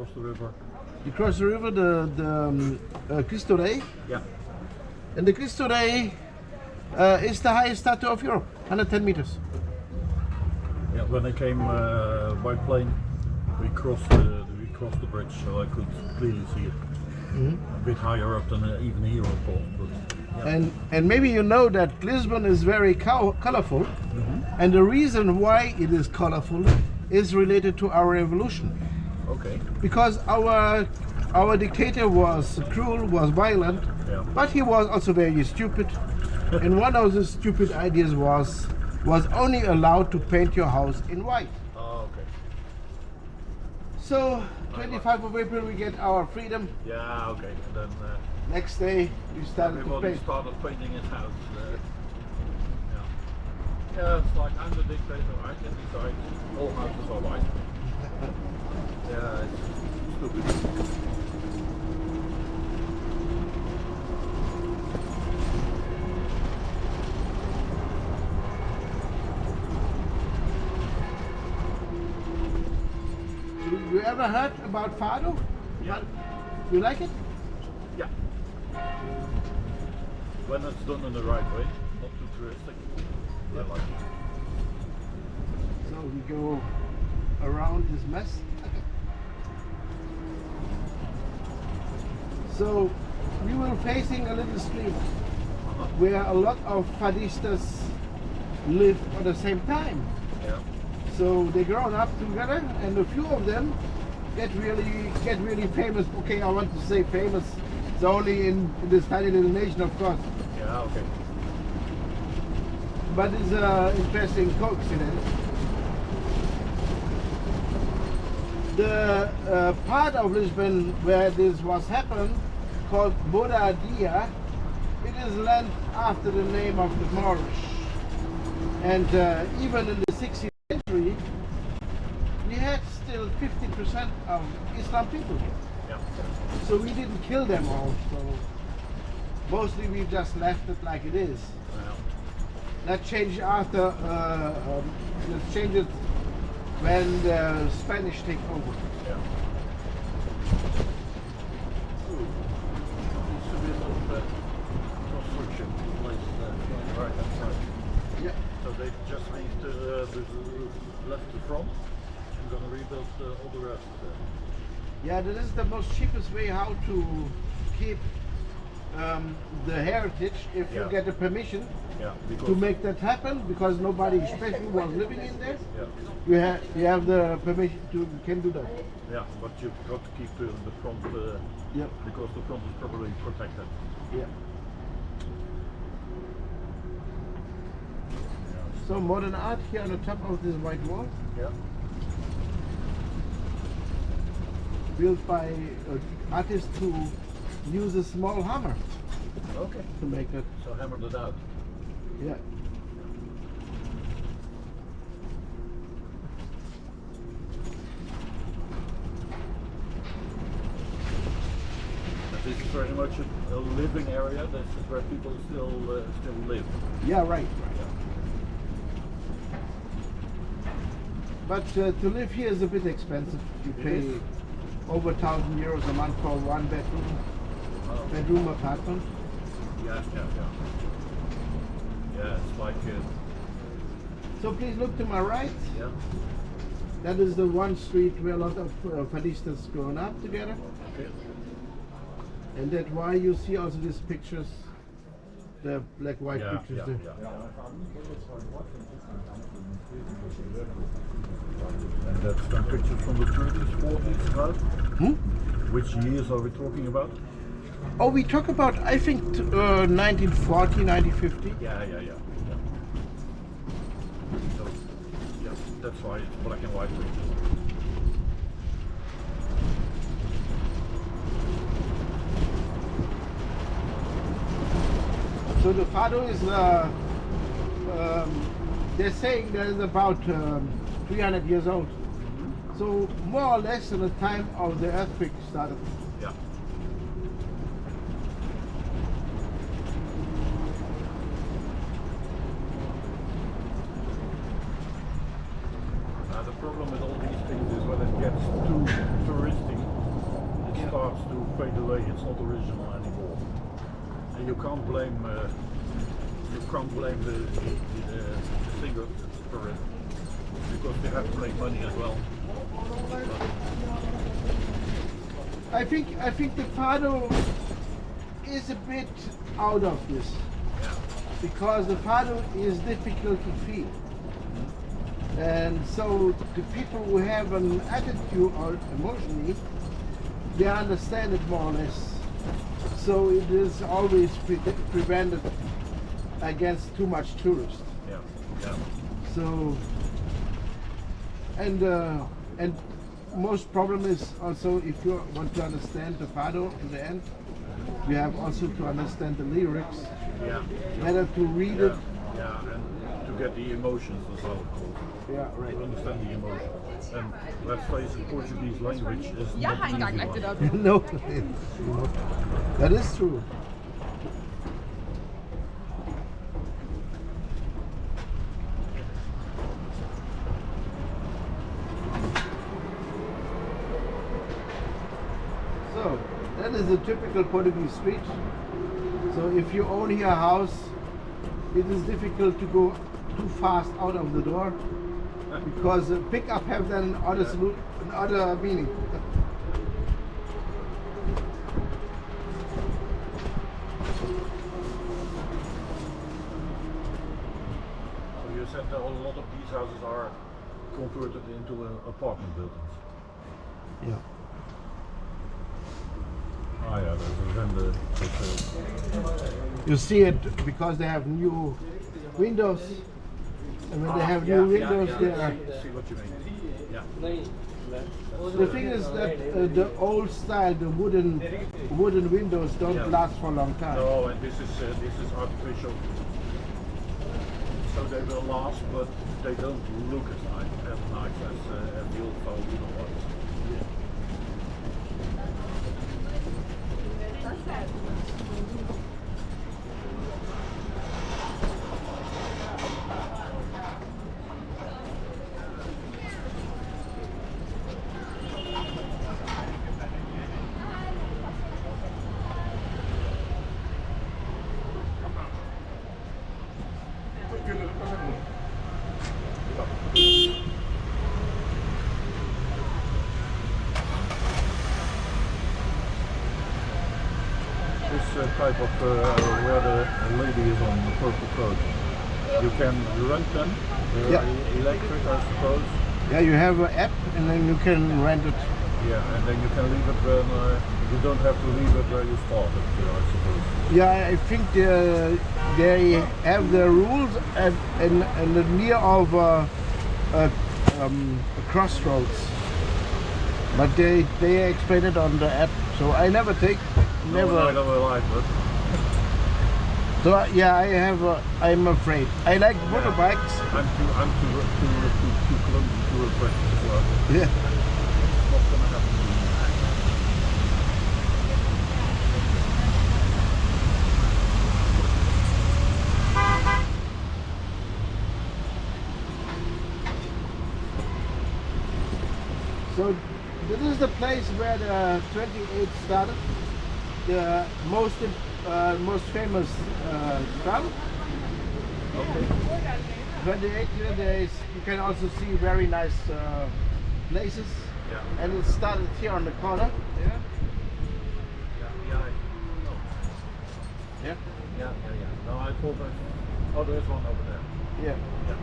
cross the river. You cross the river, the Cristo Rei. Yeah. And the Cristo Rei is the highest statue of Europe, 110 meters. Yeah, when I came by plane, we crossed the bridge, so I could clearly see it. A bit higher up than even here, of course. But, yeah. And maybe you know that Lisbon is very colorful, and the reason why it is colorful is related to our revolution. Okay. Because our dictator was cruel, was violent, but he was also very stupid. And one of the stupid ideas was only allowed to paint your house in white. Oh, okay. So 25th of April we get our freedom. Yeah, okay. And then next day we started to everybody paint. started painting his house. Yeah, it's like I'm the dictator, I can decide all houses are white. Yeah, it's stupid. You ever heard about Fado? Yeah. You like it? Yeah. When it's done in the right way, not too touristic. I like it. So we go around this mess. So we were facing a little street where a lot of fadistas live at the same time. Yeah. So they grown up together, and a few of them get really famous. Okay, I want to say famous. It's only in this tiny little nation, of course. Yeah, okay. But it's an interesting coincidence. The part of Lisbon where this was happened, called Moradia, it is named after the name of the Moorish. And even in the 16th century, we had still 50% of Islam people. Yeah. So we didn't kill them all. So mostly we just left it like it is. Yeah. That changed after, that changed when the Spanish take over. Yeah. Ooh. Needs to be a little bit construction place right outside. Yeah. So they just left the front and gonna rebuild all the rest. Yeah, this is the most cheapest way how to keep the heritage if you get the permission to make that happen, because nobody especially was living in there. Yeah. You have the permission to can do that. Yeah, but you've got to keep the front because the front is probably protected. Yeah. So modern art here on the top of this white wall. Yeah. Built by an artist who used a small hammer Okay. to make it. So hammered it out. Yeah. This is very much a living area. This is where people still live. Yeah, right. But to live here is a bit expensive. You pay over 1,000 euros a month for one bedroom apartment. Yeah. Yeah, it's like. So please look to my right. Yeah. That is the one street where a lot of fadistas grown up together. Okay. And that's why you see also these pictures, the black-white pictures there. And that's some pictures from the 30s, 40s, about? Which years are we talking about? Oh, we talk about, I think, 1940, 1950. Yeah. So, yeah, that's why it's black and white pictures. So the Fado is, they're saying that it's about 300 years old. So more or less at the time of the earthquake started. Yeah. The problem with all these things is when it gets too touristy, starts to fade away. It's not original anymore, and you can't blame the singer for it because they have to make money as well. I think the fado is a bit out of this. Yeah. Because the fado is difficult to feel. And so the people who have an attitude or emotionally, they understand it more or less. So it is always prevented against too much tourists. Yeah, yeah. So, and most problem is also if you want to understand the fado in the end, you have also to understand the lyrics. Yeah. Better to read it. Yeah, and to get the emotions as well. Yeah, right. To understand the emotions. And let's face it, Portuguese language is Ja, not Eingang easy lijkt het one. ook. No, it's not. That is true. So, that is a typical Portuguese street. So if you own here a house, it is difficult to go too fast out of the door because pickup have then another meaning. So you said that a lot of these houses are converted into apartment buildings. Yeah. Ah yeah, there's a vendor for sale. You see it because they have new windows, and when they have new windows, they are. I see what you mean. Yeah. The thing is that the old style, the wooden windows don't last for a long time. No, and this is artificial. So they will last, but they don't look as nice as the old style wooden ones. This type of where the lady is on the purple coat, you can rent them. Yeah. Electric, I suppose. Yeah, you have an app, and then you can rent it. Yeah, and then you can leave it when you don't have to leave it where you started, I suppose. Yeah, I think they have the rules and the near of a crossroads, but they explain it on the app. So I never take. Never. No, I never like it. So yeah, I'm afraid. I like motorbikes. I'm too clumsy to practice as well. Yeah. It's not gonna happen. So this is the place where the 28 started. The most famous tram. Okay. 28 here there is, you can also see very nice places. Yeah. And it started here on the corner. Yeah. Yeah. No, I thought oh, there's one over there. Yeah. Yeah.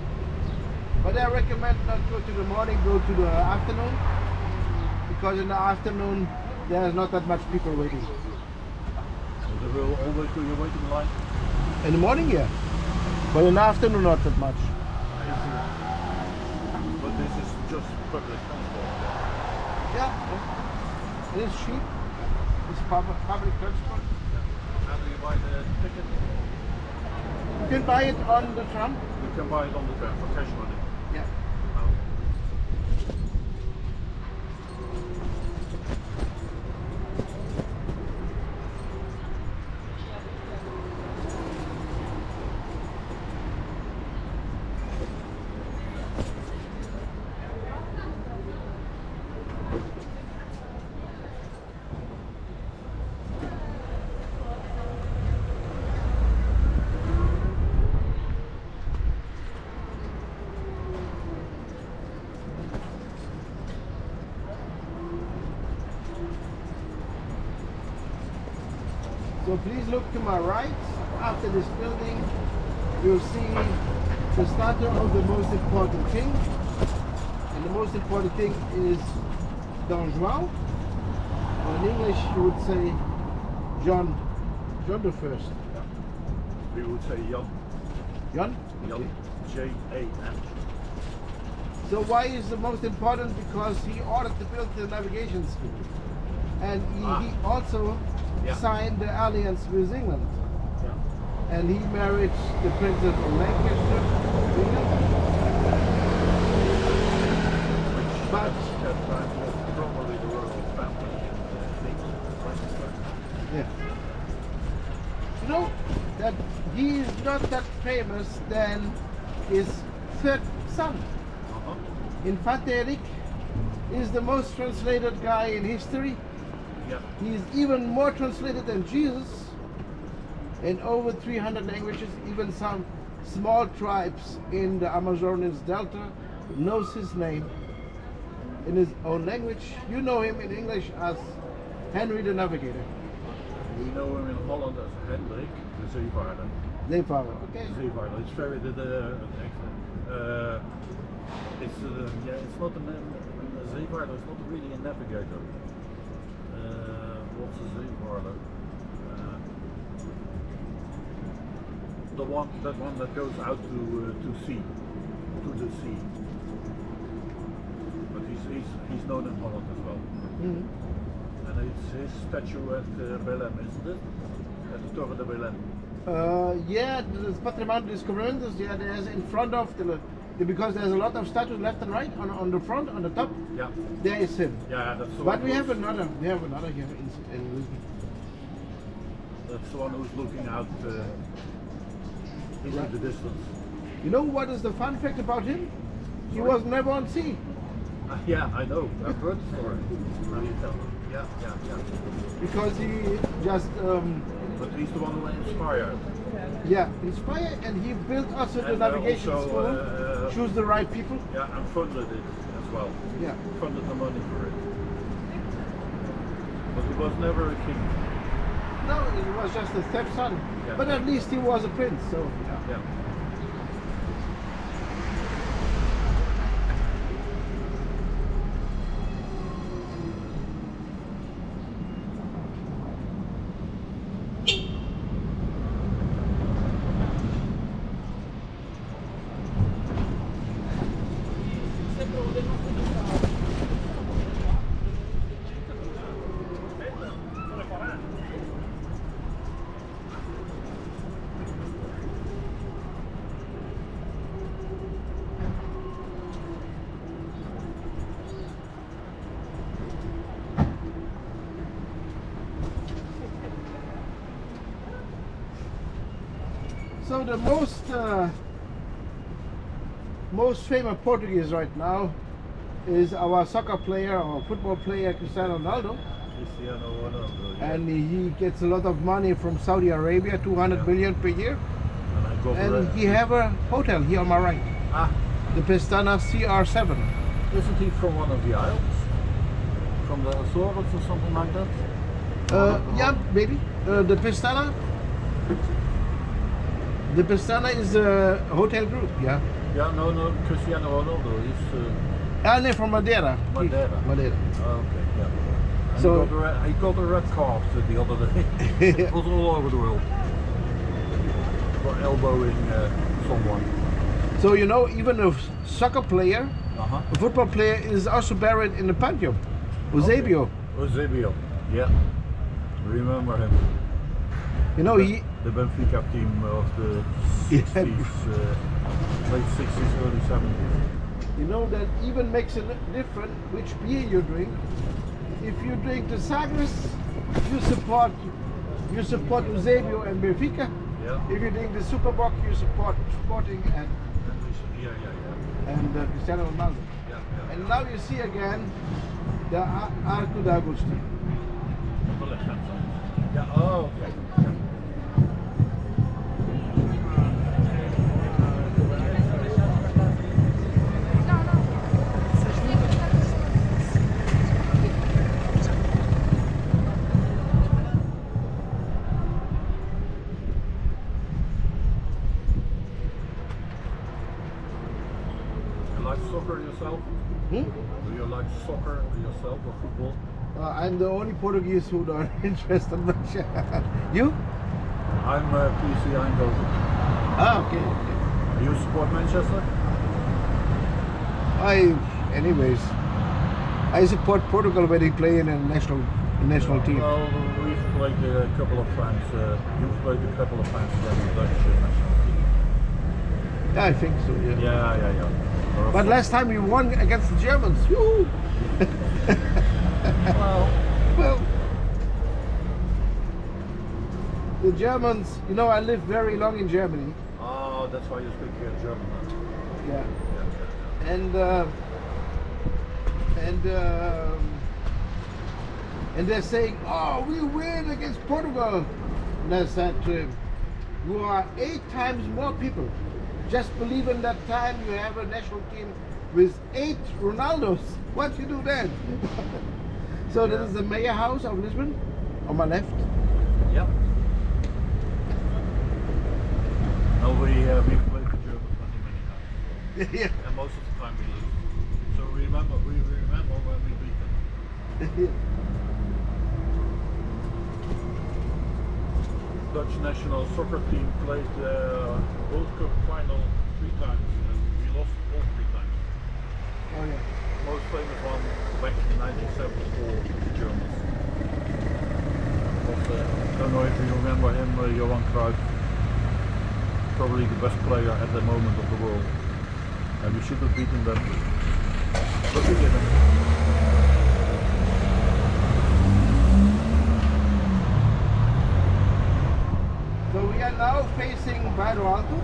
But I recommend not go to the morning, go to the afternoon. Because in the afternoon there's not that much people waiting. So they will always do your waiting line? In the morning, yeah. But in the afternoon, not that much. But this is just public transport. Yeah. It is cheap. It's public transport. How do you buy the ticket? You can buy it on the tram. You can buy it on the tram for cash money. Yeah. So please look to my right. After this building, you'll see the statue of the most important king. And the most important king is Don João. Or in English, you would say John the First. Yeah. We would say Jan. Jan? Jan. J-A-N. So why is the most important? Because he ordered to build the navigation school. And he also signed the alliance with England. Yeah. And he married the Princess of Lancaster of England. But that time was probably the royal family in England. yeah. You know that he is not that famous than his third son. Infante Eric is the most translated guy in history. Yeah. He is even more translated than Jesus in over 300 languages. Even some small tribes in the Amazonian Delta knows his name in his own language. You know him in English as Henry the Navigator. We know him in Holland as Hendrik, the Zeevaarder. Zeevaarder, okay. Zeevaarder. It's very it's not a Zeevaarder. It's not really a navigator. What's a Zeevaarder? That one that goes out to sea, to the sea. But he's known in Holland as well. Mm-hmm. And it's his statue at Belém, isn't it? At the Torre de Belém. Yeah, the Patrimonio de Descubrimientos. Yeah, there's in front of because there's a lot of statues left and right on the front, on the top. Yeah. There is him. Yeah, that's the But one. we have another here in Lisbon. That's the one who's looking out into the distance. You know what is the fun fact about him? He was never on sea. Yeah, I know. I've heard the story. Now you tell me. Yeah. Because he just But he's the one who inspired. inspired, and he built also the And, navigation also, school. Choose the right people. Yeah, and funded it as well. Yeah. Funded the money for it. But he was never a king. No, he was just a stepson. Yeah. But at least he was a prince. So Yeah. So the most famous Portuguese right now is our soccer player or football player Cristiano Ronaldo, Cristiano Ronaldo. Yeah. and he gets a lot of money from Saudi Arabia, 200 million per year, And I got and he have a hotel here on my right, the Pestana CR7. Isn't he from one of the isles? From the Azores or something like that? Yeah, maybe the Pestana. The Pestana is a hotel group, yeah. Yeah, no, Cristiano Ronaldo. He's From Madeira. Madeira. Madeira. okay, yeah. And So- he got a red card the other day. It was all over the world for elbowing someone. So you know, even a soccer player, Uh-huh. a football player is also buried in the Pantheon. Eusebio. Eusebio, yeah. Remember him. You know, he The Benfica team of the 60s, late 60s, early 70s. You know that even makes a difference which beer you drink. If you drink the Sagres, you support Eusebio and Benfica. Yeah. If you drink the Superboc, you support Sporting and Yeah. Cristiano Ronaldo. Yeah. And now you see again the Arco d'Agosto. On the left hand side. Yeah, oh, okay. soccer yourself or football? I'm the only Portuguese who don't interested much. You? I'm PC Eindhoven. Ah, okay. You support Manchester? Anyways, I support Portugal when they play in a national team. Well, we've played a couple of times. You've played a couple of times against the Dutch national team. Yeah, I think so. Yeah. Yeah. But last time we won against the Germans. Woo! Well, the Germans. You know, I lived very long in Germany. Oh, that's why you speak German. Yeah. And they're saying, oh, we win against Portugal. And I said to him, you are 8 times more people. Just believe in that time you have a national team with 8 Ronaldos. What you do then? So this is the mayor house of Lisbon, on my left. Yeah. No, we played the Germans many times. Yeah. And most of the time we lose. So we remember when we beat them. Dutch national soccer team played the World Cup final 3 times and we lost all 3 times. Oh yeah. Most famous one back in 1974, the Germans. But, I don't know if you remember him, Johan Cruyff. Probably the best player at the moment of the world. And we should have beaten them. But we didn't. So we are now facing Bairro Alto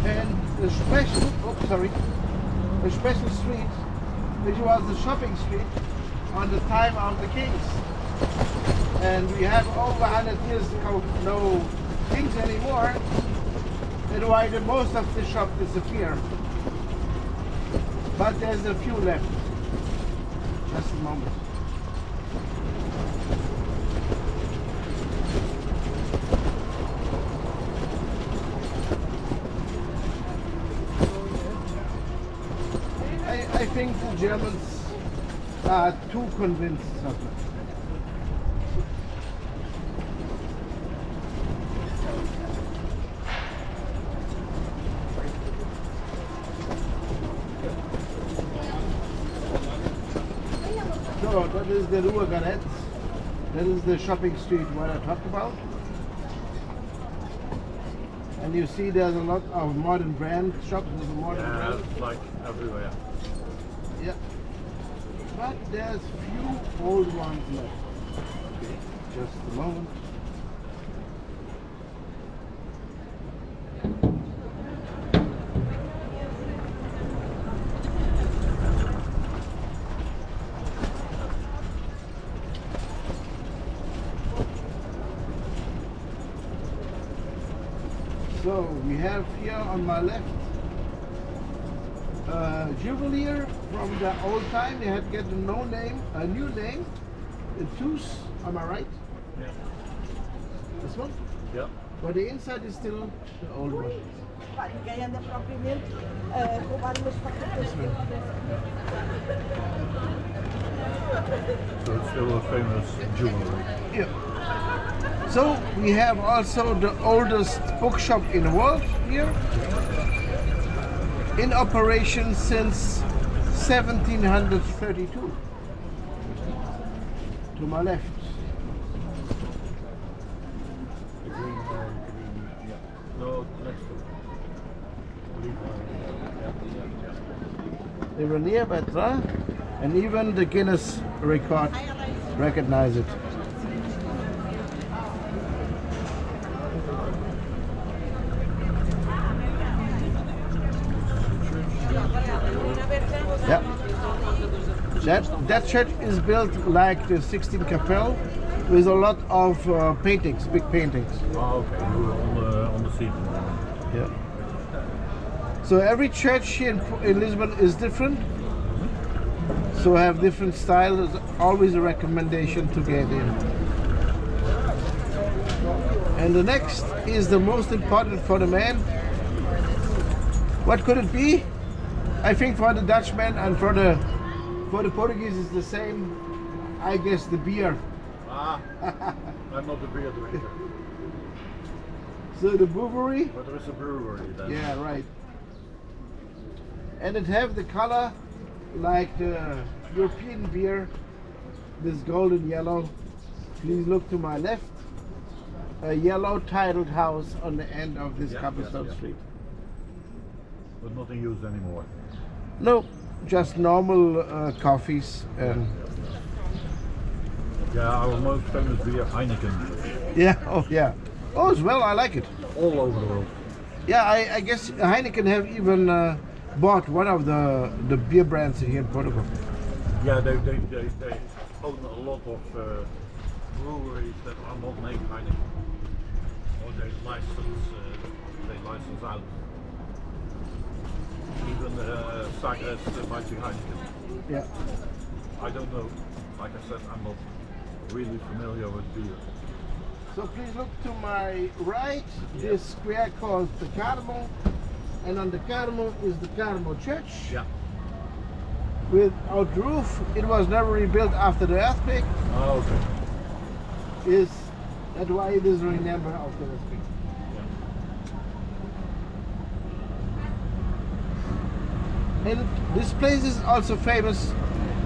and a special street, which was the shopping street on the time of the kings. And we have over 100 years ago no kings anymore, and why the most of the shop disappear. But there's a few left. Just a moment. I think the Germans are too convinced of it. So that is the Rua Garret. That is the shopping street what I talked about. And you see there's a lot of modern brand shops. There's a modern brand. It's like everywhere. Yeah. But there's few old ones left. Okay, just a moment. So we have here on my left Jubileer from the old time. They had to get a new name. The Tooth, am I right? Yeah. This one? Yeah. But the inside is still the old one. Ninguém anda propriamente a roubar umas facas. So it's still a famous jewelry. Yeah. So we have also the oldest bookshop in the world here. In operation since 1732. To my left. No, next They were near Batra, and even the Guinness record recognize it. Yeah. That church is built like the Sixtine Chapel, with a lot of paintings, big paintings. Oh, okay. You were on the scene. Yeah. So every church here in Lisbon is different. So have different styles. Always a recommendation to get in. And the next is the most important for the man. What could it be? I think for the Dutchman and for the For the Portuguese, it's the same, I guess, the beer. Ah, I'm not a beer drinker. So the brewery. But there is a brewery then. Yeah, right. And it have the color like the European beer, this golden yellow. Please look to my left. A yellow titled house on the end of this cobblestone street. But not in use anymore. No, just normal coffees and Yeah, our most famous beer, Heineken. yeah. Oh, as well, I like it. All over the world. Yeah, I guess Heineken have even bought one of the beer brands here in Portugal. Yeah, they own a lot of breweries that are not named Heineken. Or they license out. Even Sagres might be Heineken. Yeah. I don't know. Like I said, I'm not really familiar with beer. So please look to my right, this square called the Carmo, and on the Carmo is the Carmo Church. Yeah. Without roof, it was never rebuilt after the earthquake. Oh, okay. That's why it is remembered after the earthquake. And this place is also famous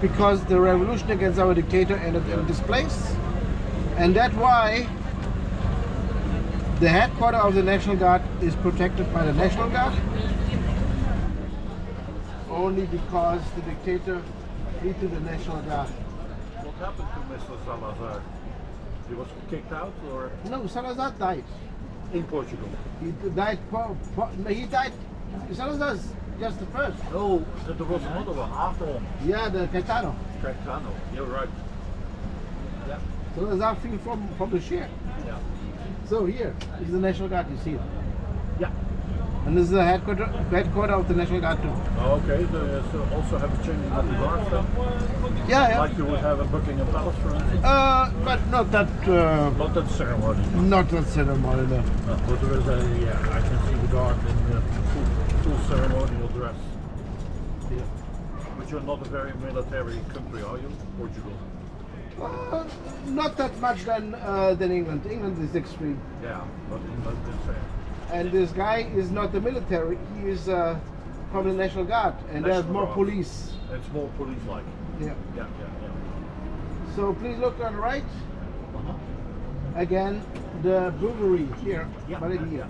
because the revolution against our dictator ended in this place. And that's why the headquarters of the National Guard is protected by the National Guard. Only because the dictator fled to the National Guard. What happened to Mr. Salazar? He was kicked out or No, Salazar died. in Portugal? He died. He died. Salazar's just the first. No, there was another one after him. Yeah, the Caetano. Caetano, you're right. Yeah. Salazar fell from the chair. Yeah. So here is the National Guard. You see it. Yeah. And this is the headquarters of the National Guard too. Oh, okay. So also have a change of the guards then? Yeah. Like you would have a Buckingham Palace, for instance? But not that. Not that ceremony. Not that ceremony. No. But there is I can see the guard in full ceremonial dress. Yeah. But you're not a very military country, are you? Portugal. Not that much than England. England is extreme. Yeah, but England is same. And this guy is not the military. He is from the National Guard, and there's National more Guard. police. It's more police-like. Yeah. Yeah. So please look on the right. Uh-huh. Again, the brewery here. Right here.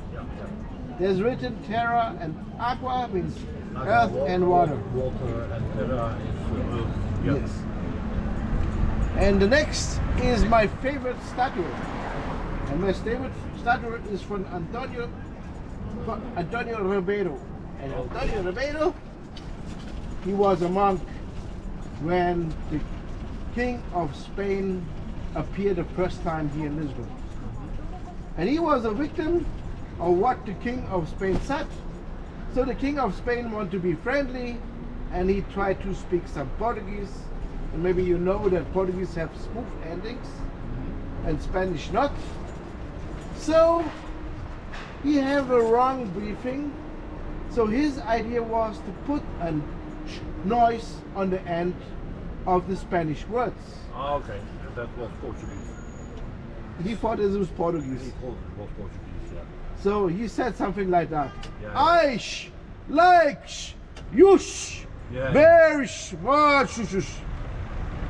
There's written terra and aqua means earth and water. Water and terra is earth. Yeah. Yes. And the next is my favorite statue. And my favorite statue is from Antonio Ribeiro. And Antonio Ribeiro, he was a monk when the King of Spain appeared the first time here in Lisbon. And he was a victim of what the King of Spain said. So the King of Spain wanted to be friendly, and he tried to speak some Portuguese. And maybe you know that Portuguese have smooth endings and Spanish not. So he have a wrong briefing. So his idea was to put a noise on the end of the Spanish words. Ah, okay. That was Portuguese. He thought it was Portuguese. He thought it was Portuguese, yeah. So he said something like that. Yeah. Aish, likes, yush, Yeah. bearish, shush.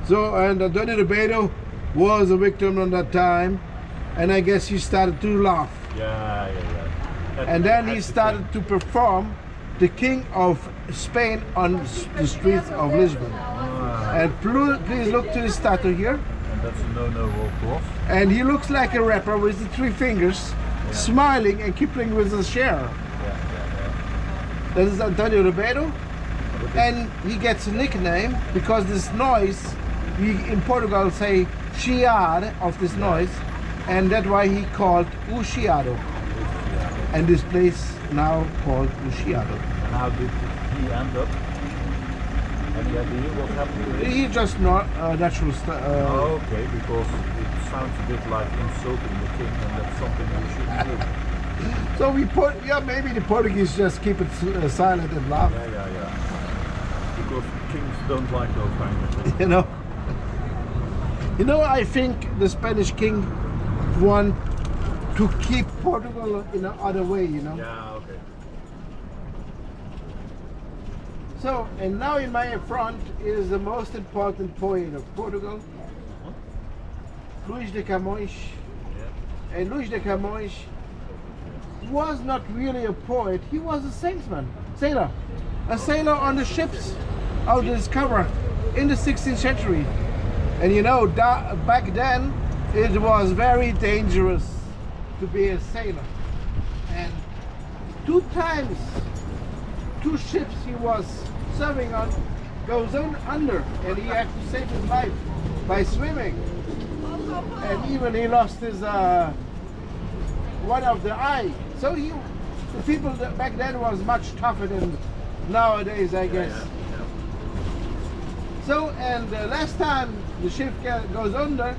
So, and Antonio Ribeiro was a victim at that time, and I guess he started to laugh. Yeah. And then he started to perform the King of Spain on the streets of Lisbon. And please look to the statue here. And that's a no-no, of course. And he looks like a rapper with the 3 fingers, smiling and keeping with his share. Yeah. That is Antonio Ribeiro. And he gets a nickname because this noise, we in Portugal say chiar of this noise, and that's why he called o Chiado. And this place now called o Chiado. And how did he end up? Any idea what happened to him? He just not natural. Okay, because it sounds a bit like insulting the king, and that's something we shouldn't do. So we put, maybe the Portuguese just keep it silent and laugh. Yeah. Because kings don't like those kind of things. You know, I think the Spanish king want to keep Portugal in another way, you know. Yeah, okay. So, and now in my front is the most important poet of Portugal, Luís de Camões. Yeah. And Luís de Camões was not really a poet, he was a sailor. A sailor on the ships of the discoverer in the 16th century. And you know, back then it was very dangerous to be a sailor. And 2 times, 2 ships he was serving on goes on under, and he had to save his life by swimming. And even he lost his one of the eye. So the people back then was much tougher than nowadays, I guess. Yeah. So, and last time the ship goes under,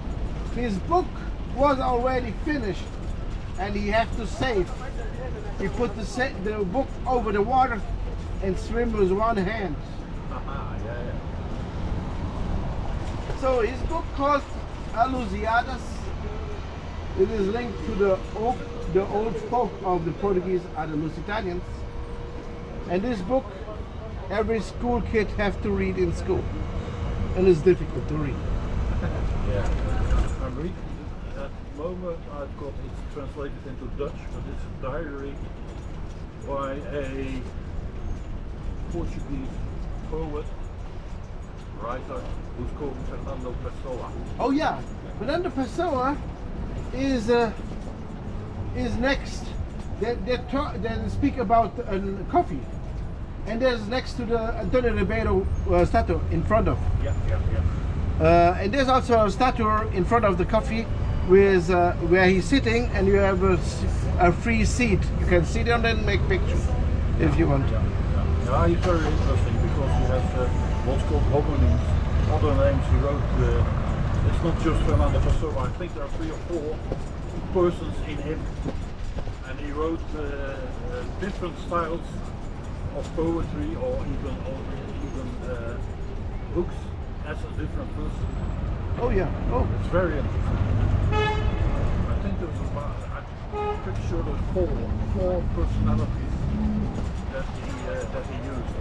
his book was already finished, and he had to save. He put the book over the water and swim with one hand. Yeah. So his book called Alusiadas. It is linked to the old folk of the Portuguese are the Lusitanians. And this book, every school kid have to read in school. And it's difficult to read. Yeah. I'm reading at the moment, I've got it translated into Dutch, but it's a diary by a Portuguese poet, writer, who's called Fernando Pessoa. Oh yeah, Fernando Pessoa is next. They speak about coffee, and there's next to the Antonio Ribeiro statue in front of. Yeah. And there's also a statue in front of the coffee with where he's sitting, and you have a free seat. You can sit down and make pictures if you want. Yeah, he's very interesting because he has what's called homonyms, other names he wrote. It's not just Fernando Pessoa, I think there are 3 or 4 persons in him. And he wrote different styles of poetry or even books as a different person. Oh yeah. Oh. It's very interesting. I think there's I'm pretty sure there's 4 personalities that he used.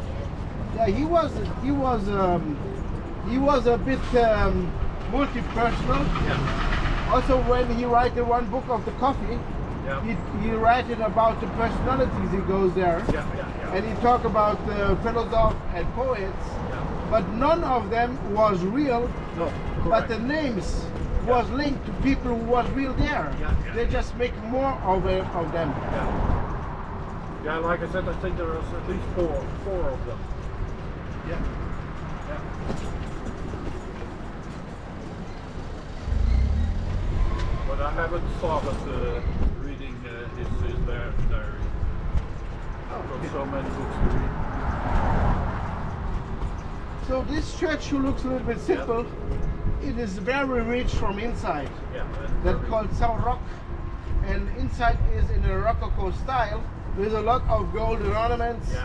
Yeah, he was a bit multi-personal. Yeah. Also, when he write the one book of the coffee, he write it about the personalities. He goes there, and he talk about the philosophers and poets, but none of them was real. No, but the names was linked to people who was real there. They just make more of them. Yeah, like I said, I think there are at least four of them. Yeah. But I haven't started reading his diary. I've got so many books to read. So this church looks a little bit simple. It is very rich from inside. That's called São Roque, and inside is in a Rococo style. There's a lot of golden ornaments.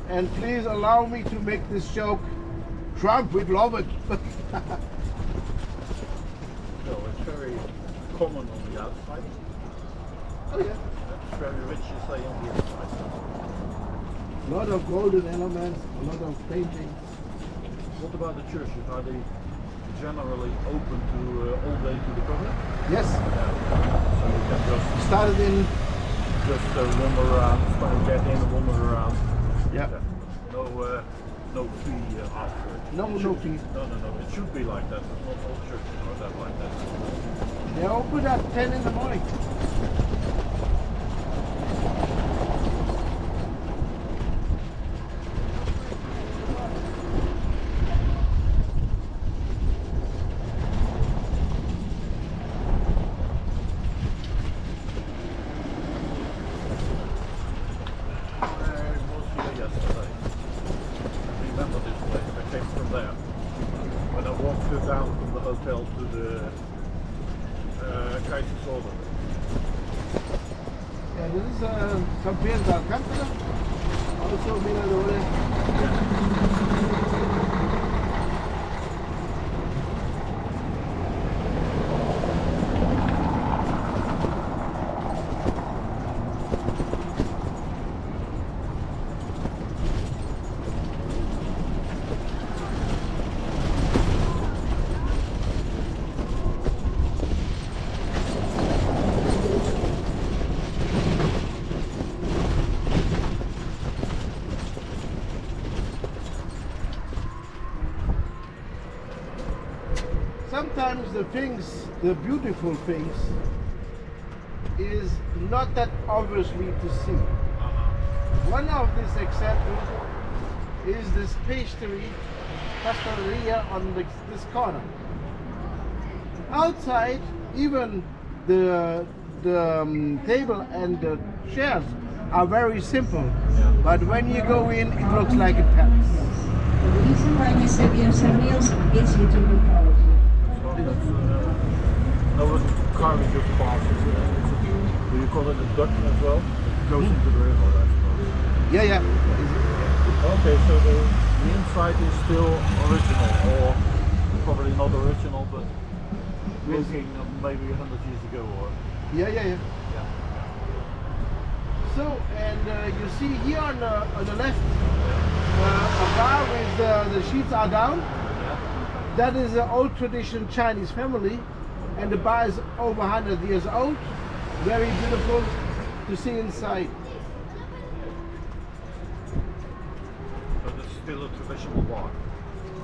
And please allow me to make this joke. Trump would love it. No, it's very common on the outside. Oh yeah. It's very rich, you say, on the inside. A lot of golden elements, a lot of paintings. What about the churches? Are they generally open to all day to the public? Yes. So you can just Started in. Wander around, get in and wander around. Yeah. No fee after. No fee. No. It should be like that, but not all churches are that like that. They open at 10 in the morning. Down from the hotel to the Kaiserslautern. Yeah, this is San Pedro de Alcántara, also Miradore. things, the beautiful things, is not that obviously to see. One of these examples is this pasteleria on this corner. Outside, even the table and the chairs are very simple, but when you go in, it looks like a palace. The reason why we said we have some meals is here to look out. No, the car we just passed. Do you call it a duck as well? It goes into the river, I suppose. Yeah, yeah. Okay, so the inside is still original, or probably not original, but looking maybe 100 years ago, or Yeah. yeah. So, and you see here on the left, a bar with the sheets are down. That is an old tradition Chinese family, and the bar is over 100 years old. Very beautiful to see inside. But it's still a traditional bar.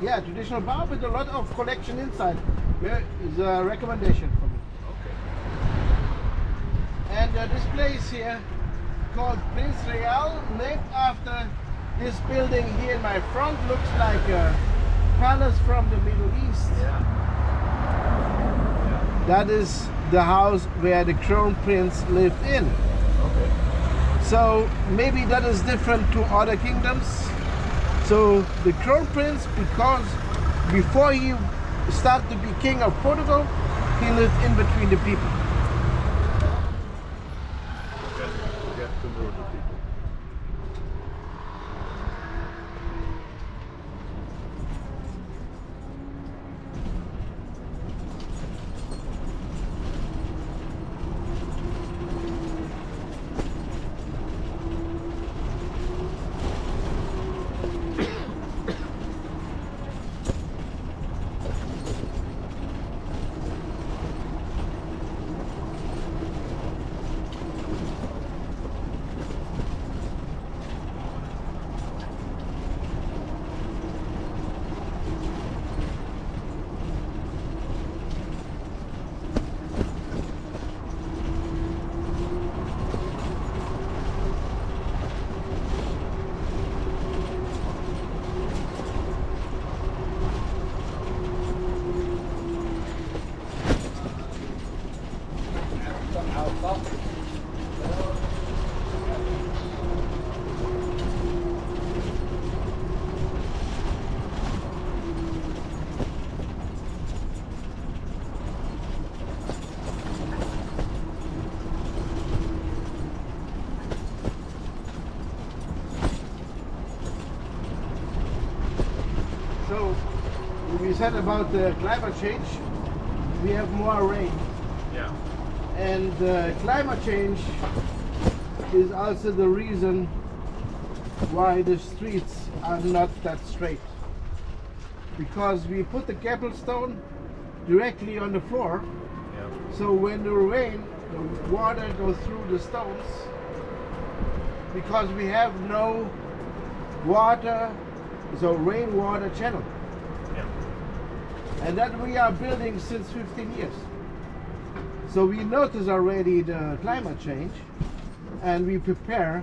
Yeah, traditional bar with a lot of collection inside. There is a recommendation for me. Okay. And this place here, called Prince Real, named after this building here in my front, looks like a palace from the Middle East. Yeah. That is the house where the crown prince lived in. Okay. So maybe that is different to other kingdoms. So the crown prince, because before he started to be king of Portugal, he lived in between the people. Get to know the people. So we said about the climate change, we have more rain. Yeah. And climate change is also the reason why the streets are not that straight. Because we put the cobblestone directly on the floor, Yeah. so when the rain, the water goes through the stones, because we have no water, so rainwater channel. Yeah. And that we are building since 15 years. So we notice already the climate change and we prepare,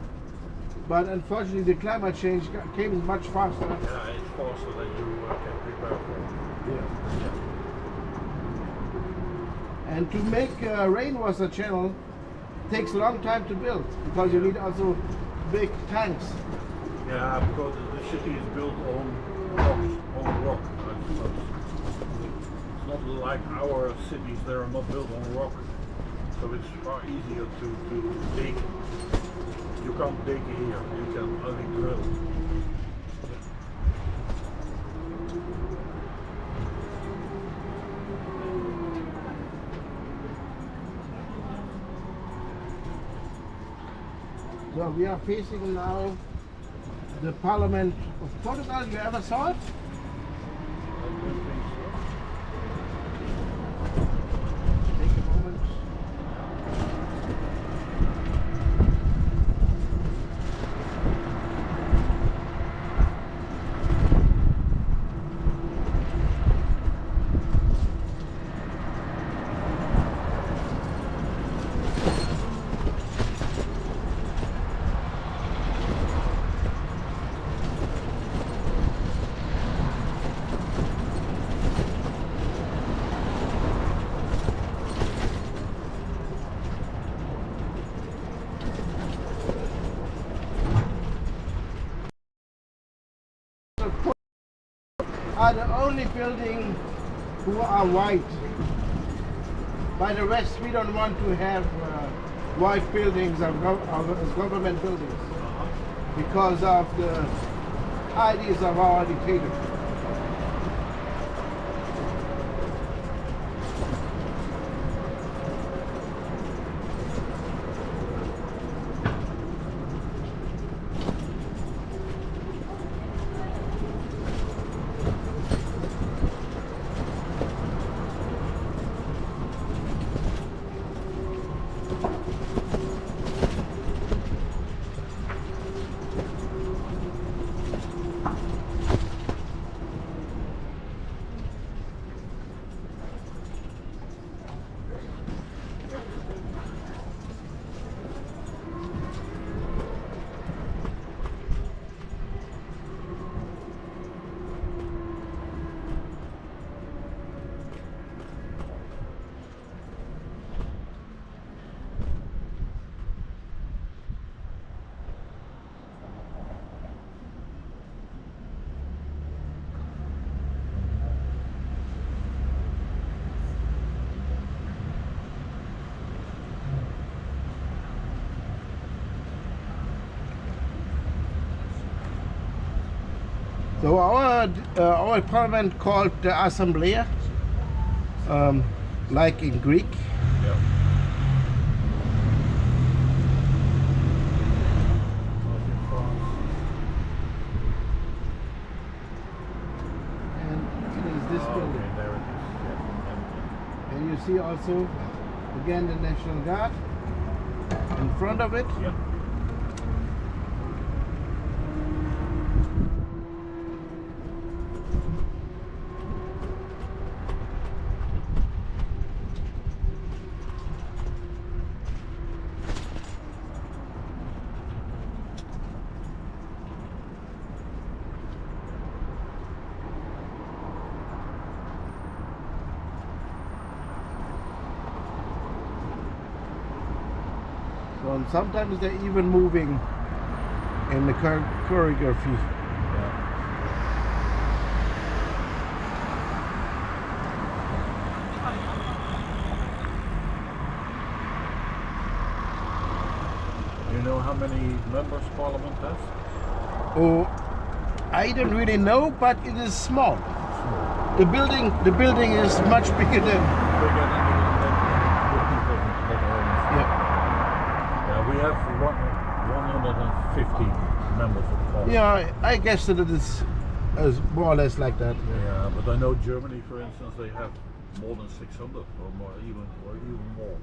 but unfortunately the climate change came much faster. Yeah, it's faster than you can prepare for. Yeah. And to make a rainwater channel takes a long time to build because you need also big tanks. Yeah, because the city is built on rocks, on rock, I suppose. It's not like our cities, they are not built on rock. So it's far easier to dig. You can't dig here, you can only drill. So we are facing now the Parliament of Portugal. You ever saw it? Take a moment. are the only building who are white. By the rest, we don't want to have white buildings as government buildings because of the ideas of our dictator. So our parliament called the Assembly, like in Greek. Yeah. And it is this building. Okay, there it is. Yeah. And you see also, again, the National Guard in front of it. Yeah. So and sometimes they're even moving in the choreography. You know how many members Parliament has? Oh, I don't really know, but it is small. The building is much bigger than. Bigger than the people that are. Yeah. Yeah, we have 150 members of Parliament. Yeah, I guess that it is more or less like that. Yeah, but I know Germany, for instance, they have more than 600 or more, even more.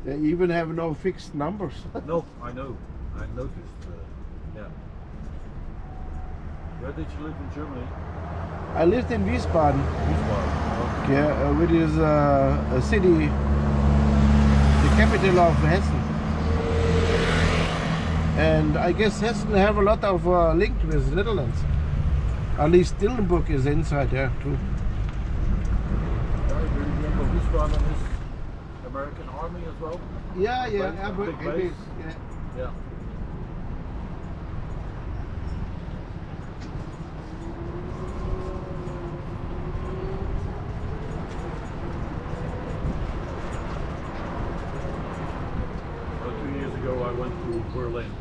They even have no fixed numbers. No, I know. I noticed. Yeah. Where did you live in Germany? I lived in Wiesbaden, Lisbon. yeah, which is a city, the capital of Hessen. And I guess Hessen have a lot of link with the Netherlands. At least Dillenburg is inside there too. Do you remember Lisbon and his American army as well? Yeah, Big it base. is. Yeah. Yeah. Well, 2 years ago I went to Berlin.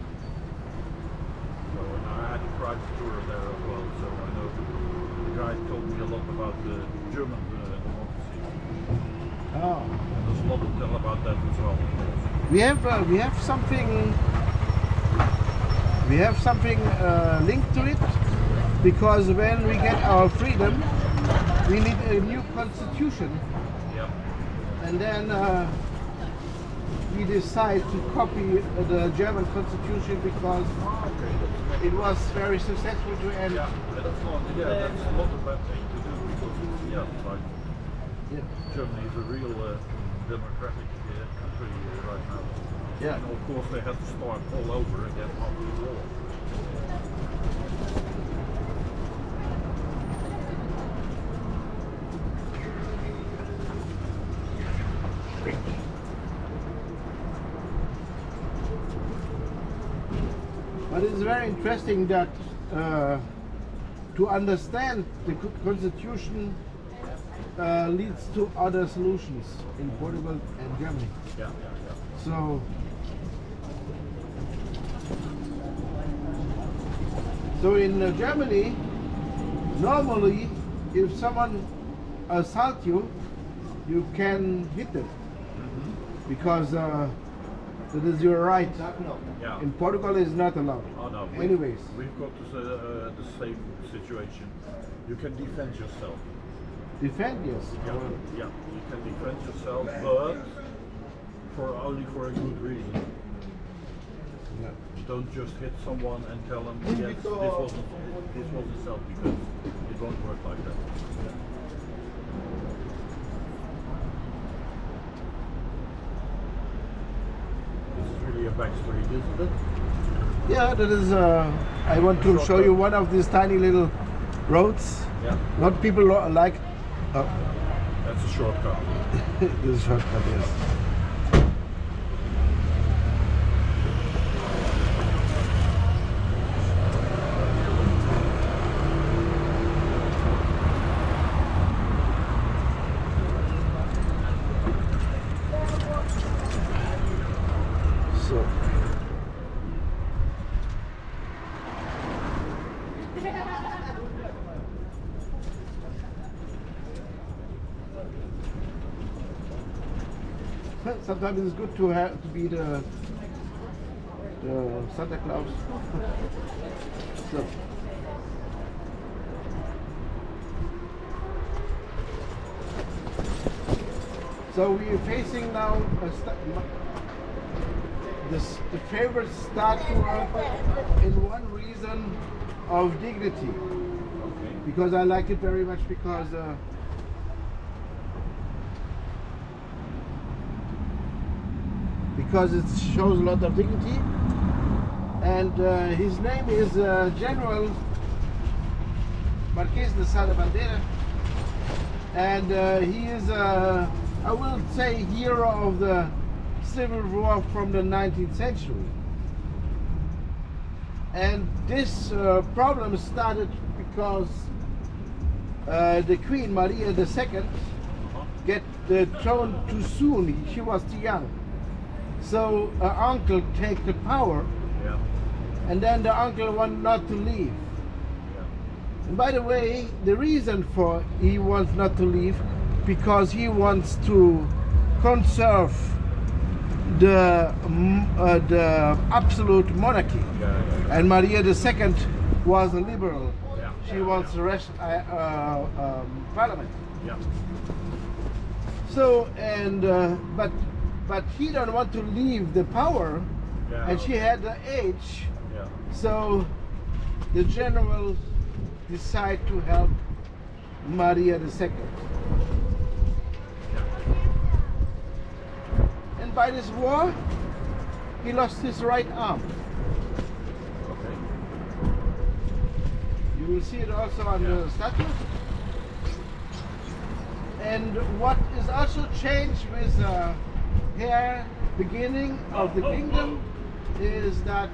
So and I had a private tour there as well, so I know the guy told me a lot about the German democracy. Oh. And there's a lot to tell about that as well, of course. We have something linked to it, because when we get our freedom, we need a new constitution, Yeah. and then we decide to copy the German constitution because it was very successful to end. Yeah, that's a lot of bad thing to do because it's, like Germany is a real democratic country right now. Yeah. And of course they had to start all over again after the war. But it's very interesting that to understand the constitution leads to other solutions in Portugal and Germany. Yeah, yeah, yeah. So in Germany, normally, if someone assaults you, you can hit them because that is your right. Yeah. In Portugal, it's not allowed. Oh, no. Anyways, We've got the same situation. You can defend yourself. defend yes. Yeah, yeah. You can defend yourself, but only for a good reason. Yeah. Don't just hit someone and tell them, yes, this wasn't self, because it won't work like that. Yeah. This is really a back street, isn't it? Yeah, that is. I want to show you one of these tiny little roads. Yeah. Not people like. That's a shortcut. This is shortcut, yes. So. Sometimes it's good to have to be the Santa Claus. So we are facing now the favorite statue in one reason of dignity. Okay. Because I like it very much because it shows a lot of dignity, and his name is General Marquês de Sá da Bandeira, and he is I will say hero of the Civil War from the 19th century. And this problem started because the Queen Maria II get the throne too soon. She was too young. So her uncle take the power, Yeah. and then the uncle want not to leave. Yeah. And by the way, the reason for he wants not to leave, because he wants to conserve the absolute monarchy. Yeah, yeah, yeah. And Maria II was a liberal. Yeah. She wants the rest parliament. Yeah. So and but he don't want to leave the power, Yeah. and she had the age. Yeah. So the general decide to help Maria II. And by this war, he lost his right arm. Okay. You will see it also on the statue. And what is also changed with here beginning of the kingdom is that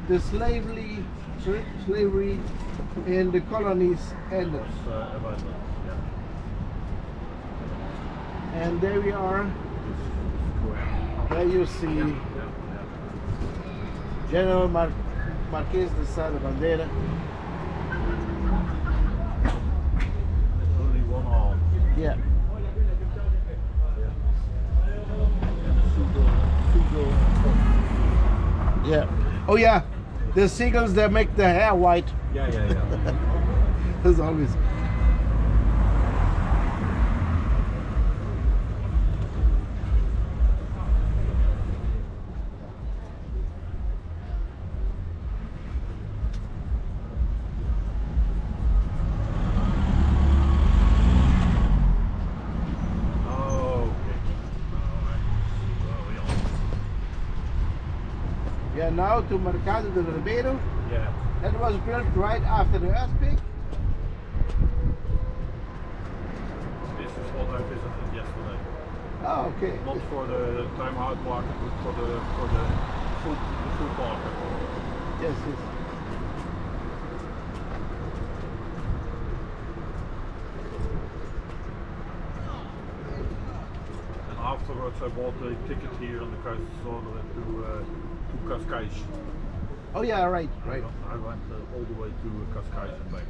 the slavery in the colonies ended. Abandoned. Yeah. And there we are. Square. There you see Yeah. Yeah. General Marquês de Sá da Bandeira. Only one arm. Yeah. Yeah. Oh yeah. The seagulls that make the hair white. Yeah, yeah, yeah. As always. We are now to Mercado de Ribeiro. Yeah. That was built right after the earthquake. This is what I visited yesterday. Oh, okay. Not for the time out market, but for the food market. Yes, yes. afterwards I bought a ticket here on the coast to Cascais. Oh yeah, right. I went all the way to Cascais and back.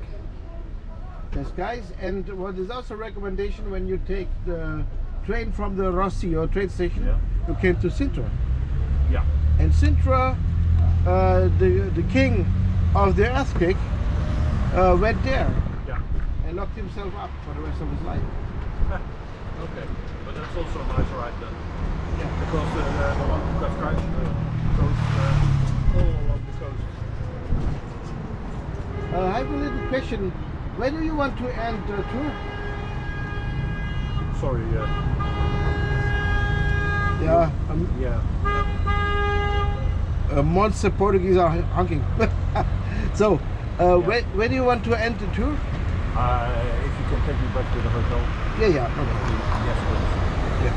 Cascais, and what is also a recommendation when you take the train from the Rossio train station, you came to Sintra. Yeah. And Sintra, the king of the earthquake went there and locked himself up for the rest of his life. Okay, but that's also a nice ride then. Yeah. Because the one to Cascais goes all along the coast. I have a little question. Where do you want to end the tour? Sorry, Yeah. yeah. Monster Portuguese are honking. So, where do you want to end the tour? If you can take me back to the hotel. Yeah. Okay. Yes, please. Yeah.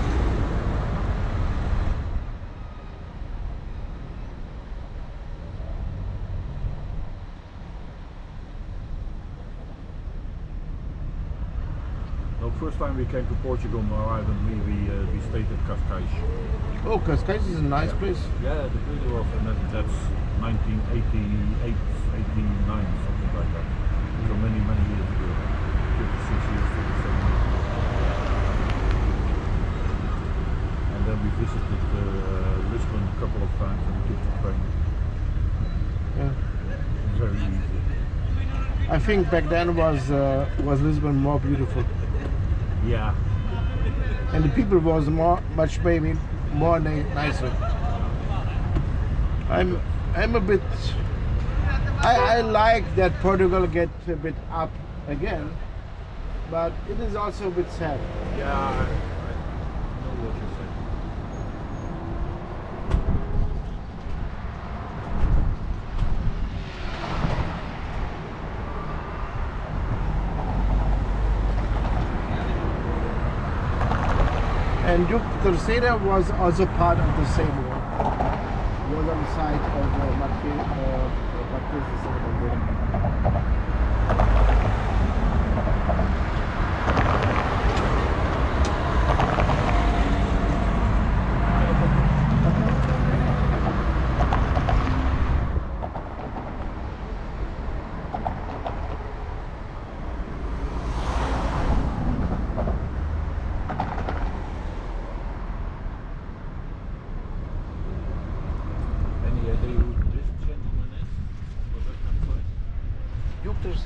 No, first time we came to Portugal, my wife and me, we stayed at Cascais. Oh, Cascais is a nice place. Yeah, it really was, and that's 1988, 89, something like that. So many years ago. 56 years, 57 years. And then we visited Lisbon a couple of times and we took the train. Yeah. Very easy. I think back then was Lisbon more beautiful, Yeah. and the people was much maybe more nicer. I'm a bit. I like that Portugal get a bit up again, but it is also a bit sad. Yeah, I know what you're saying. And Tuk-Tuk was also part of the same war. Was on the side of Marquês de São Any idea who this gentleman is? Was that kind of place? Tuk-Tuk.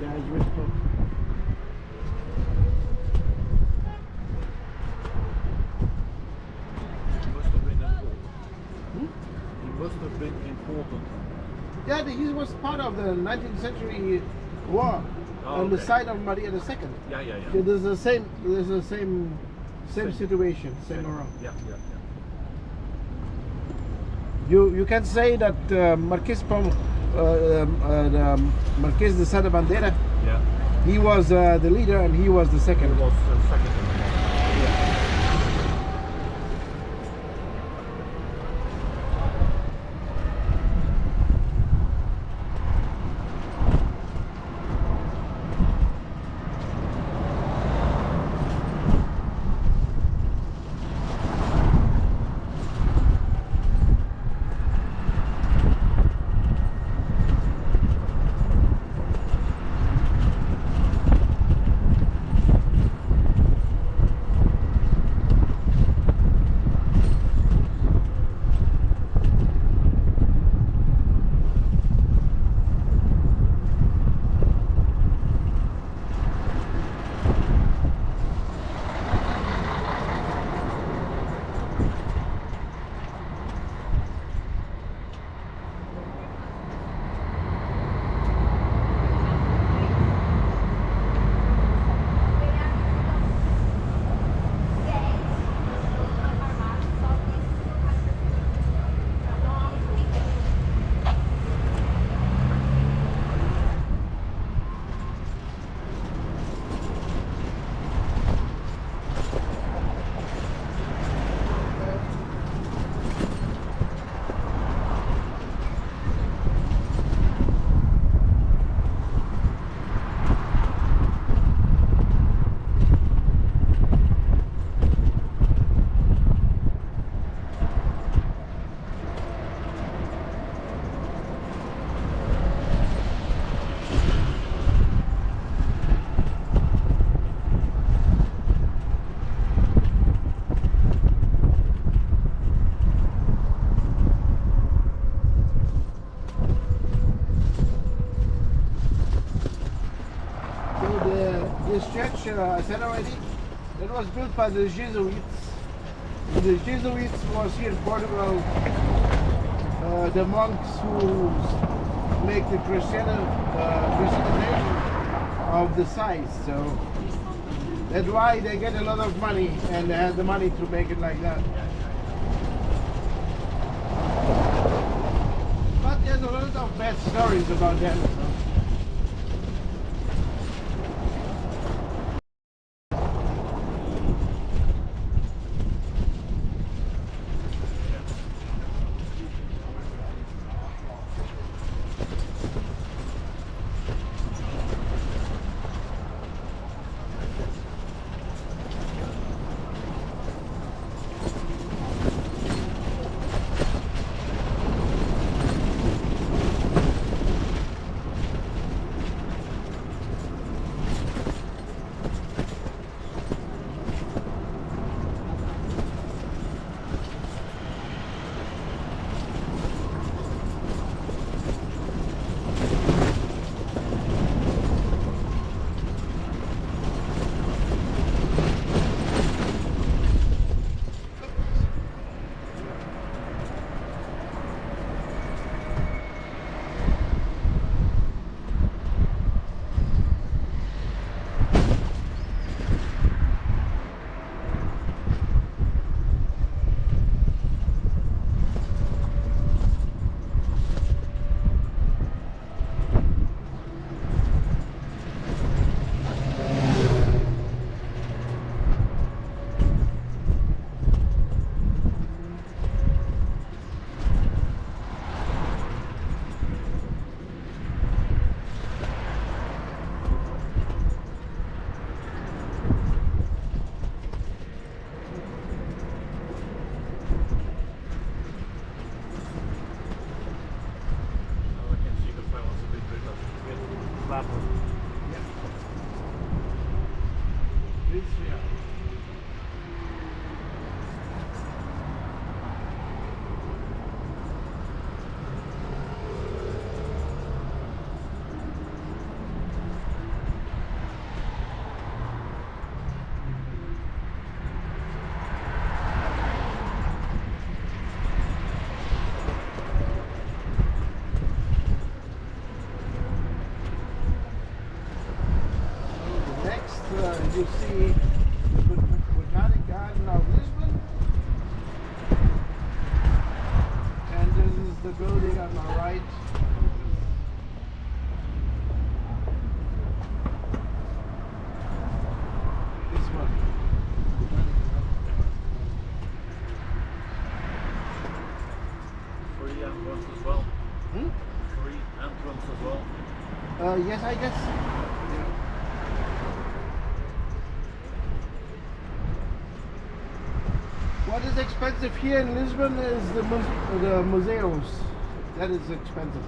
The Jewish folk. He must have been important. He must have been important. Yeah, he was part of the 19th century war on the okay. side of Maria II. Yeah. So there's the same situation, same around. Yeah. You can say that Marquês de Sá da Bandeira, Yeah. he was the leader and he was the second. He was second in command. said already, it was built by the Jesuits. The Jesuits was here in Portugal, the monks who make the Christianization of the size. So that's why they get a lot of money, and they have the money to make it like that. But there's a lot of bad stories about them. You see the Botanic Garden of Lisbon, and this is the building on my right. This one. Free entrance as well. Hmm? Free entrance as well. Yes, I guess. Yeah. What is expensive here in Lisbon is the museums. That is expensive,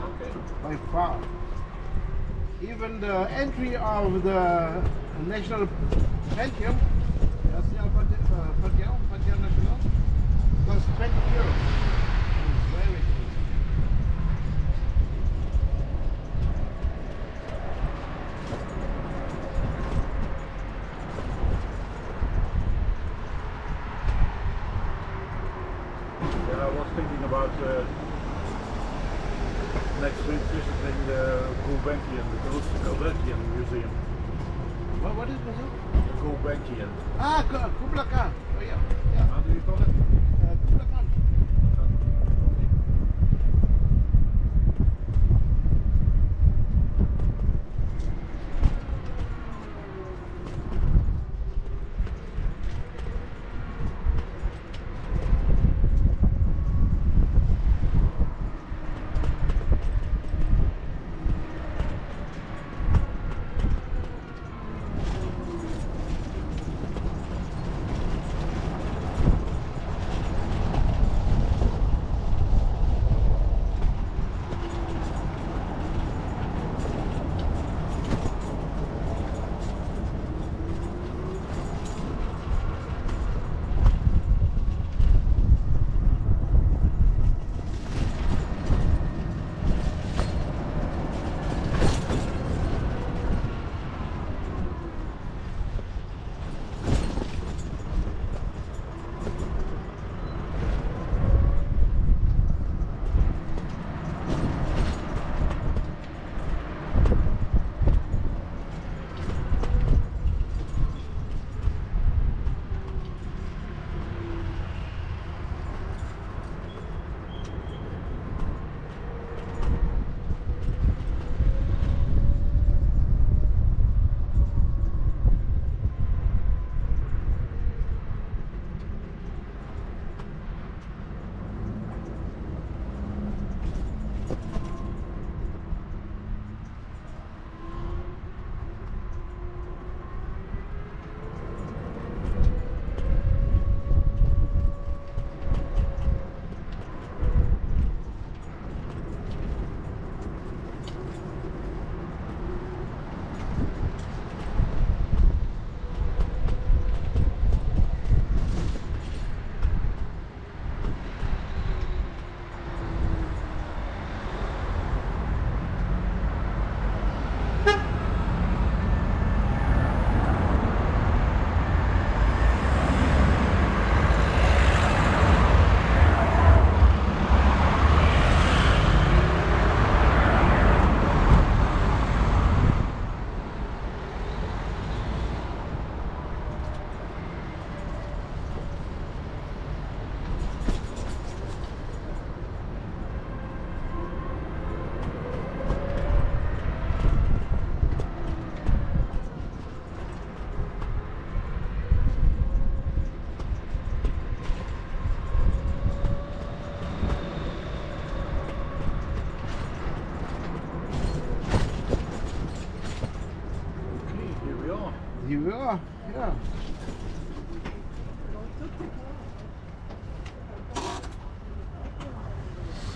Okay. by far. Even the entry of the National Pantheon, Pantheon National, costs 20 euros. It's very expensive. Yeah, I was thinking about next week visiting the Gulbenkian Museum. What is museum? The Gulbenkian. Ah, Kubla Khan. Oh yeah. Yeah. How do you call it? Kubla Khan.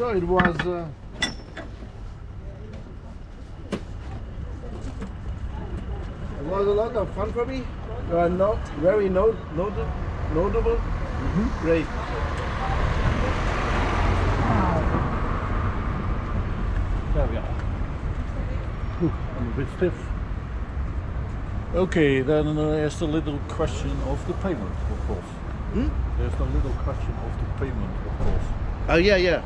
So it was a lot of fun for me. You are not very notable. Great. There we are. I'm a bit stiff. Okay, then there's the little question of the payment, of course. There's the little question of the payment, of course. Oh yeah.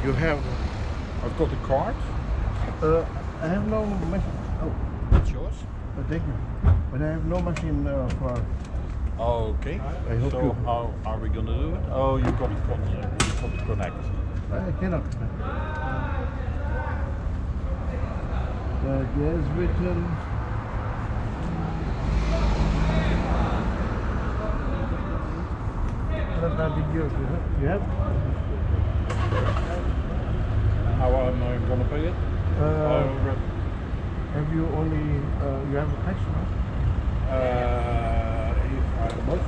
You have. I've got a card. I have no machine. Oh, That's yours. thank you. But I have no machine for. Okay. I hope so you. how are we gonna do it? Oh, you got to connect. I cannot. There's written. You have? How am I gonna pay it? Have you only? You have a cash now? If I must, I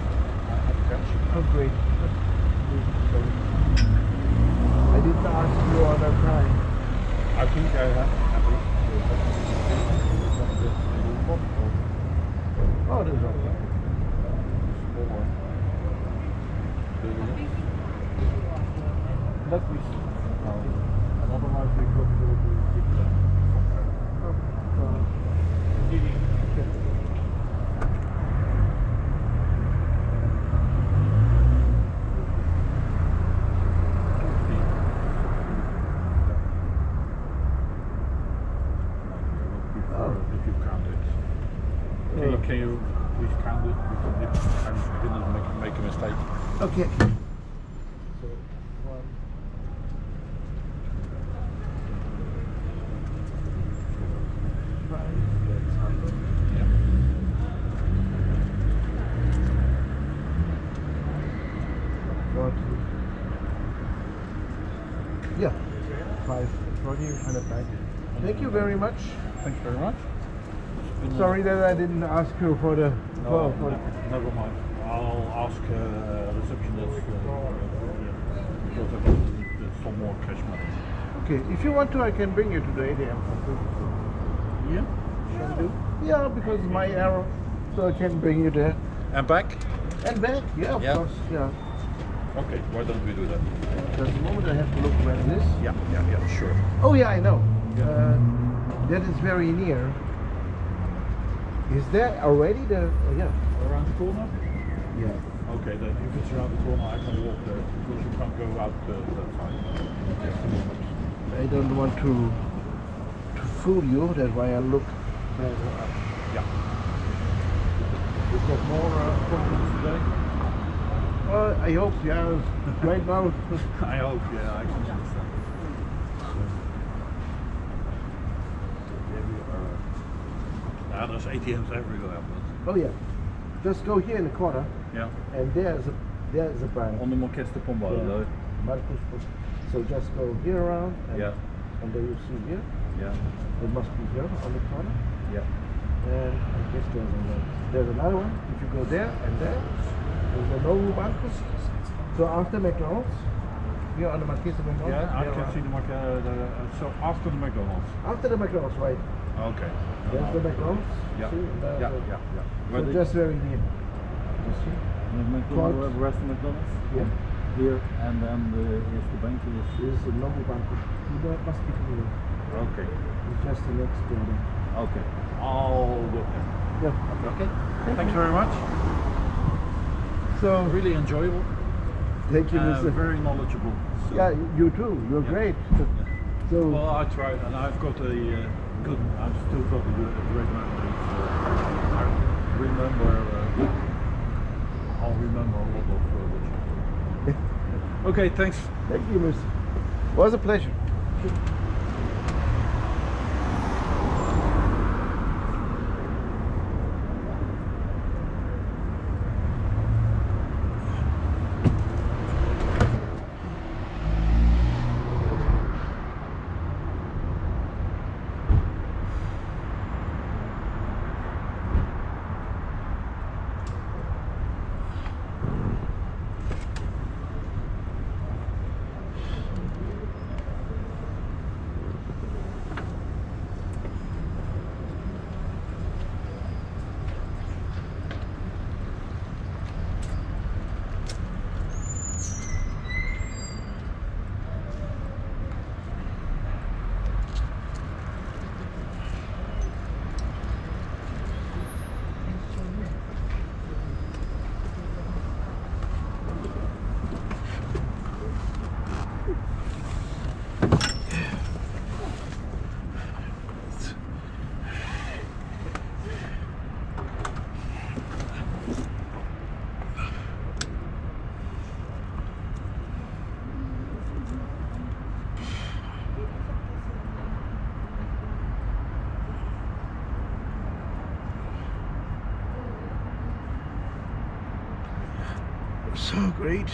have cash. Oh, great. Sorry. I didn't ask you on that time. I think I have. Oh, there's okay. Let me see. And otherwise we go to the if you count it. Can you please count it? Because if I didn't make a mistake. Okay. So, 1. Yeah. Yeah. 5. Thank you very much. Thanks very much. Sorry that I didn't ask you for the. Never mind. I'll ask receptionist because I need some more cash money. Okay, if you want to, I can bring you to the ATM. Yeah, shall we do? Yeah, because it's my arrow, so I can bring you there. And back? And back, yeah, of Yeah. course, yeah. Okay, why don't we do that? At the moment I have to look where it is. Yeah, sure. Oh yeah, I know. Yeah. That is very near. Is there already the? Yeah. Around the corner? Yeah. Okay, then if it's around the corner, I can walk there because you can't go out that side. I don't want to fool you. That's why I look further up. Yeah. We've got more problems today. I hope, yeah. Right now. I hope, yeah, I can understand. There's ATMs everywhere. Oh yeah. Just go here in the corner, Yeah. and there's a bank. On the Marquês de Pombal, though. Marcos. So just go here around, and, Yeah. and then you see here. Yeah. It must be here on the corner. Yeah. And I guess there's another one. If you go there and there's a Novo Bancos. So after McDonald's, here on the Marquês de Pombal. Yeah, I can see the Marquês. So after the McDonald's. After the McDonald's, right? Okay. There's the McDonald's. Yeah. See, there's Yeah. So just very near. You see? McDonald's, where's the McDonald's? Yeah. Here, and then here's the bank. This is the Novo Bancos. That must be here. Okay. It's just the next building. Okay. I'll go there. Yeah. Okay. Thanks very much. So Really enjoyable. thank you, Mr. Very knowledgeable. So, Yeah, you too. You're Yeah. great. So Well, I tried, and I've got a good. I've still got a great memory. So I remember. I'll remember a lot of what you. Okay, thanks. thank you, Mr. It was a pleasure. So great.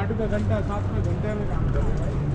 8 घंटा 7 घंटे में काम कर रहे हैं भाई।